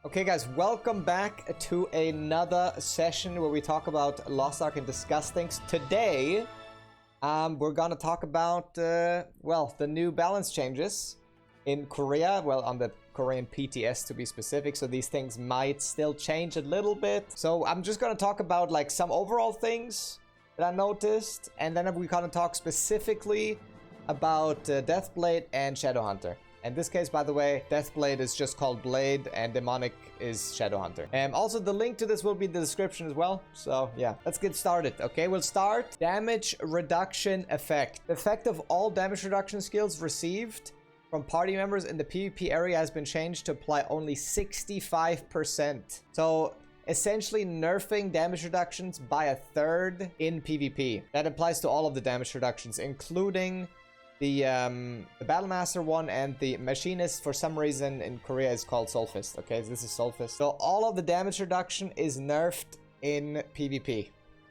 Okay guys, welcome back to another session where we talk about LostArk and discuss things. Today, we're gonna talk about, well, the new balance changes in Korea, well, on the Korean PTS to be specific, so these things might still change a little bit. So I'm just gonna talk about like some overall things that I noticed, and then we're gonna talk specifically about Deathblade and Shadowhunter. In this case, by the way, Deathblade is just called Blade and Demonic is Shadowhunter. Also, the link to this will be in the description as well. So yeah, let's get started. Okay, we'll start. Damage reduction effect. The effect of all damage reduction skills received from party members in the PvP area has been changed to apply only 65%. So essentially nerfing damage reductions by a third in PvP. That applies to all of the damage reductions, including the Battlemaster one, and the Machinist for some reason in Korea is called Soulfist. Okay, so this is Soulfist. So all of the damage reduction is nerfed in PvP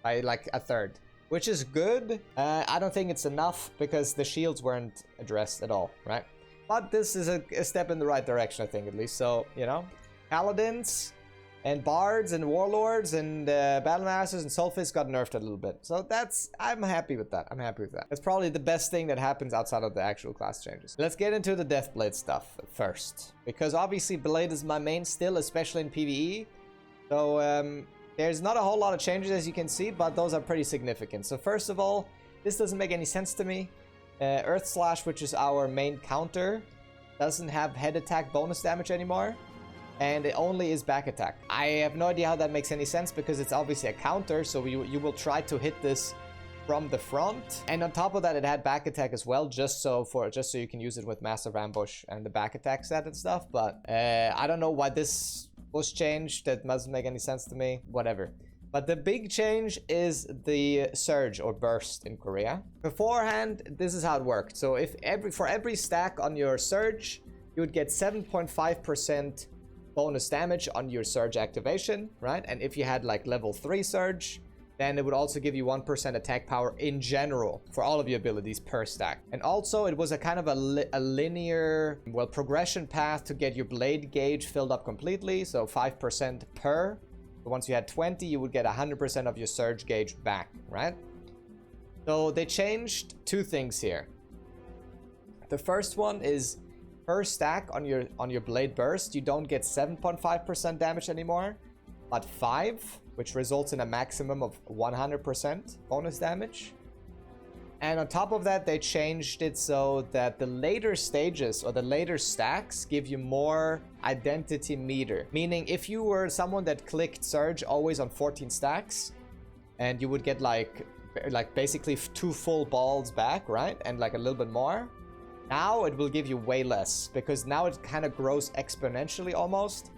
by like a third, which is good. I don't think it's enough because the shields weren't addressed at all, right? But this is a step in the right direction, I think, at least. So, you know, Paladins and Bards and Warlords and Battlemasters and Soulfist got nerfed a little bit. So I'm happy with that. I'm happy with that. That's probably the best thing that happens outside of the actual class changes. Let's get into the Deathblade stuff first, because obviously Blade is my main still, especially in PvE. So there's not a whole lot of changes, as you can see, but those are pretty significant. So first of all, this doesn't make any sense to me. Earth Slash, which is our main counter, doesn't have head attack bonus damage anymore, and it only is back attack. I have no idea how that makes any sense, because it's obviously a counter, so you will try to hit this from the front. And on top of that, it had back attack as well, just so you can use it with Massive Ambush and the back attack set and stuff. But I don't know why this was changed. That doesn't make any sense to me. Whatever. But the big change is the surge or burst in Korea. Beforehand, this is how it worked. So if for every stack on your surge, you would get 7.5% bonus damage on your surge activation, right? And if you had like level 3 surge, then it would also give you 1% attack power in general for all of your abilities per stack. And also it was a kind of a linear, well, progression path to get your blade gauge filled up completely. So 5% per. So once you had 20, you would get 100% of your surge gauge back, right? So they changed two things here. The first one is per stack on your blade burst, you don't get 7.5% damage anymore, but 5, which results in a maximum of 100% bonus damage. And on top of that, they changed it so that the later stages or the later stacks give you more identity meter. Meaning if you were someone that clicked surge always on 14 stacks, and you would get like basically 2 full balls back, right? And like a little bit more. Now it will give you way less, because now it kind of grows exponentially almost.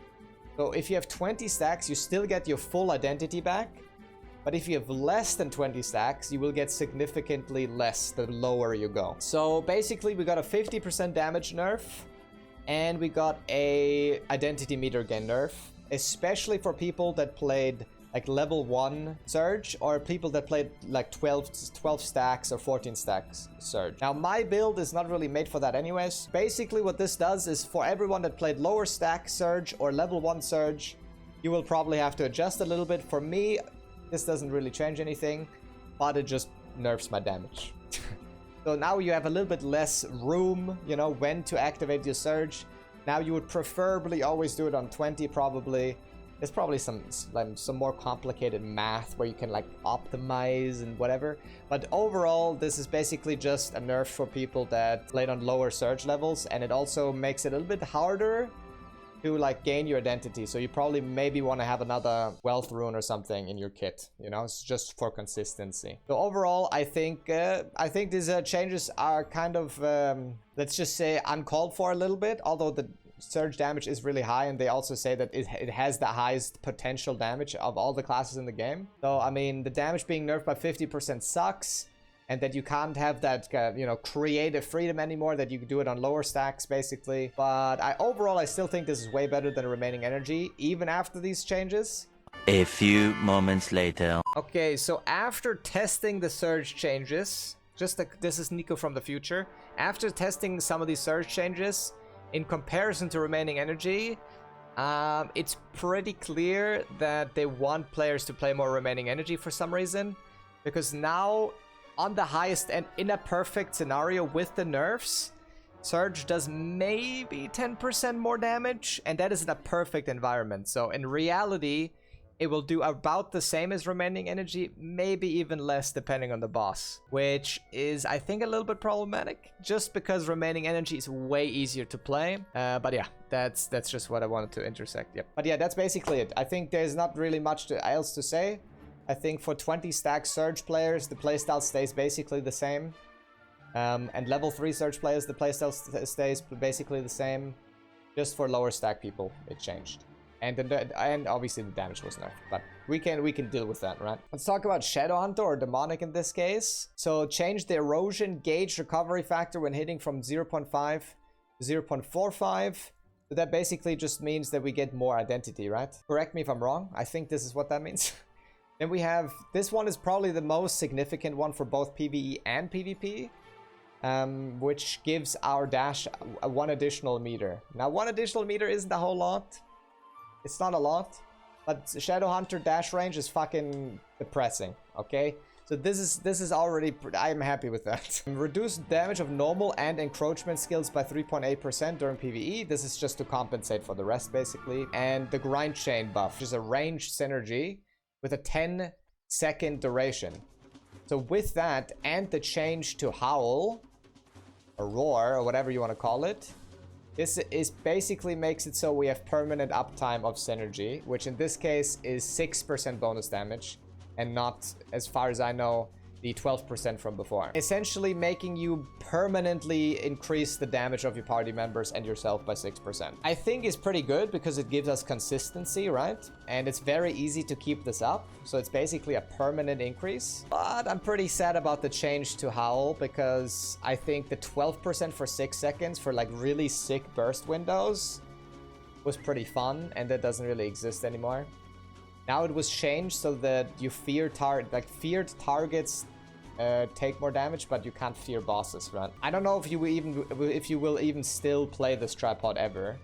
So if you have 20 stacks, you still get your full identity back. But if you have less than 20 stacks, you will get significantly less the lower you go. So basically we got a 50% damage nerf, and we got a identity meter gain nerf, especially for people that played like level 1 surge, or people that played like 12 stacks or 14 stacks surge. Now my build is not really made for that anyways. Basically what this does is for everyone that played lower stack surge or level 1 surge, you will probably have to adjust a little bit. For me, this doesn't really change anything, but it just nerfs my damage. So now you have a little bit less room, you know, when to activate your surge. Now you would preferably always do it on 20 probably. There's probably some more complicated math where you can like optimize and whatever. But overall, this is basically just a nerf for people that played on lower surge levels. And it also makes it a little bit harder to like gain your identity. So you probably maybe want to have another wealth rune or something in your kit. You know, it's just for consistency. So overall, I think these changes are kind of, let's just say, uncalled for a little bit. Although the surge damage is really high, and they also say that it has the highest potential damage of all the classes in the game. So I mean, the damage being nerfed by 50% sucks, and that you can't have that you know, creative freedom anymore, that you can do it on lower stacks basically. But overall I still think this is way better than remaining energy, even after these changes. A few moments later. Okay, so after testing the surge changes, this is Nico from the future. After testing some of these surge changes, in comparison to remaining energy, It's pretty clear that they want players to play more remaining energy for some reason. Because now, on the highest end, in a perfect scenario with the nerfs, Surge does maybe 10% more damage, and that is in a perfect environment. So in reality, it will do about the same as remaining energy, maybe even less depending on the boss, which is, I think, a little bit problematic, just because remaining energy is way easier to play. But yeah, that's just what I wanted to intersect. Yep. But yeah, that's basically it. I think there's not really much else to say. I think for 20 stack Surge players, the playstyle stays basically the same. And level 3 Surge players, the playstyle stays basically the same. Just for lower stack people, it changed. And obviously the damage was nerfed, but we can deal with that, right? Let's talk about Shadowhunter, or Demonic in this case. So change the erosion gauge recovery factor when hitting from 0.5 to 0.45. So that basically just means that we get more identity, right? Correct me if I'm wrong. I think this is what that means. Then we have, this one is probably the most significant one for both PvE and PvP. Which gives our dash one additional meter. Now, one additional meter isn't a whole lot. It's not a lot. But Shadowhunter dash range is fucking depressing, okay? So this is already, I'm happy with that. Reduce damage of normal and encroachment skills by 3.8% during PvE. This is just to compensate for the rest, basically. And the grind chain buff, which is a ranged synergy with a 10-second duration. So with that, and the change to Howl, or Roar, or whatever you want to call it, this is basically makes it so we have permanent uptime of synergy, which in this case is 6% bonus damage, and not, as far as I know, the 12% from before. Essentially making you permanently increase the damage of your party members and yourself by 6%. I think is pretty good because it gives us consistency, right? And it's very easy to keep this up. So it's basically a permanent increase. But I'm pretty sad about the change to Howl because I think the 12% for 6 seconds for like really sick burst windows was pretty fun, and that doesn't really exist anymore. Now it was changed so that you feared targets take more damage, but you can't fear bosses, right? I don't know if you will even still play this tripod ever,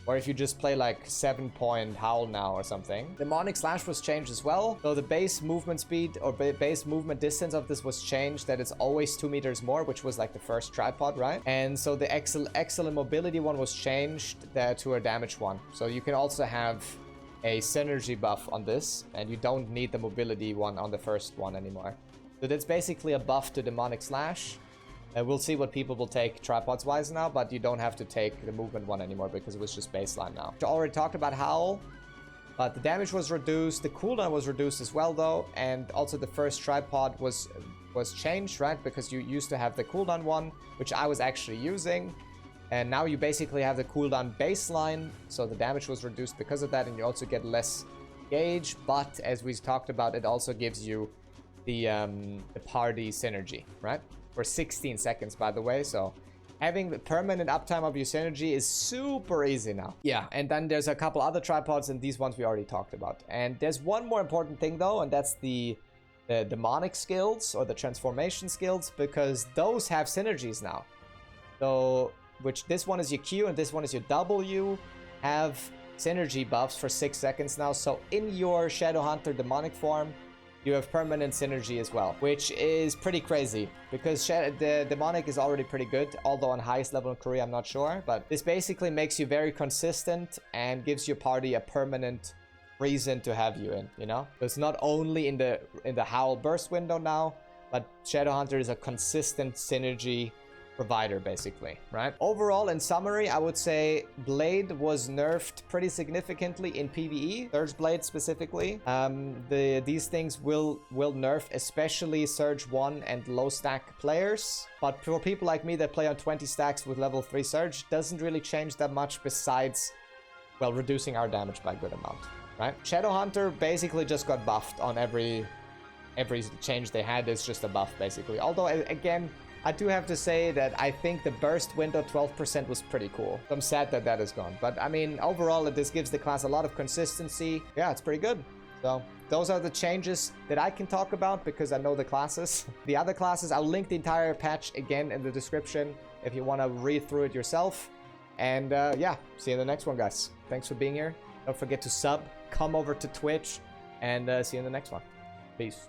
or if you just play like 7-point Howl now or something. Demonic Slash was changed as well, so the base movement speed or base movement distance of this was changed, that it's always 2 meters more, which was like the first tripod, right? And so the excellent mobility one was changed to a damage one, so you can also have a synergy buff on this, and you don't need the mobility one on the first one anymore. So that's basically a buff to Demonic Slash. We'll see what people will take tripods wise now, but you don't have to take the movement one anymore because it was just baseline now. I already talked about Howl, but the damage was reduced, the cooldown was reduced as well though, and also the first tripod was changed, right? Because you used to have the cooldown one, which I was actually using. And now you basically have the cooldown baseline, so the damage was reduced because of that, and you also get less gauge. But as we talked about, it also gives you the party synergy, right? For 16 seconds, by the way. So having the permanent uptime of your synergy is super easy now. Yeah, and then there's a couple other tripods, and these ones we already talked about. And there's one more important thing though, and that's the demonic skills or the transformation skills, because those have synergies now. So which this one is your Q and this one is your W, have synergy buffs for 6 seconds now. So in your Shadowhunter demonic form, you have permanent synergy as well, which is pretty crazy because the demonic is already pretty good, although on highest level in Korea I'm not sure. But this basically makes you very consistent and gives your party a permanent reason to have you in, you know? So it's not only in the Howl burst window now, but Shadowhunter is a consistent synergy provider, basically, right? Overall, in summary, I would say Blade was nerfed pretty significantly in PvE, Surge Blade specifically. These things will nerf especially Surge 1 and low stack players, but for people like me that play on 20 stacks with level 3 Surge, doesn't really change that much besides, well, reducing our damage by a good amount, right? Shadowhunter basically just got buffed on every change they had. Is just a buff, basically. Although, again, I do have to say that I think the burst window 12% was pretty cool. I'm sad that that is gone. But I mean, overall, this gives the class a lot of consistency. Yeah, it's pretty good. So those are the changes that I can talk about because I know the classes. The other classes, I'll link the entire patch again in the description if you want to read through it yourself. And yeah, see you in the next one, guys. Thanks for being here. Don't forget to sub, come over to Twitch, and see you in the next one. Peace.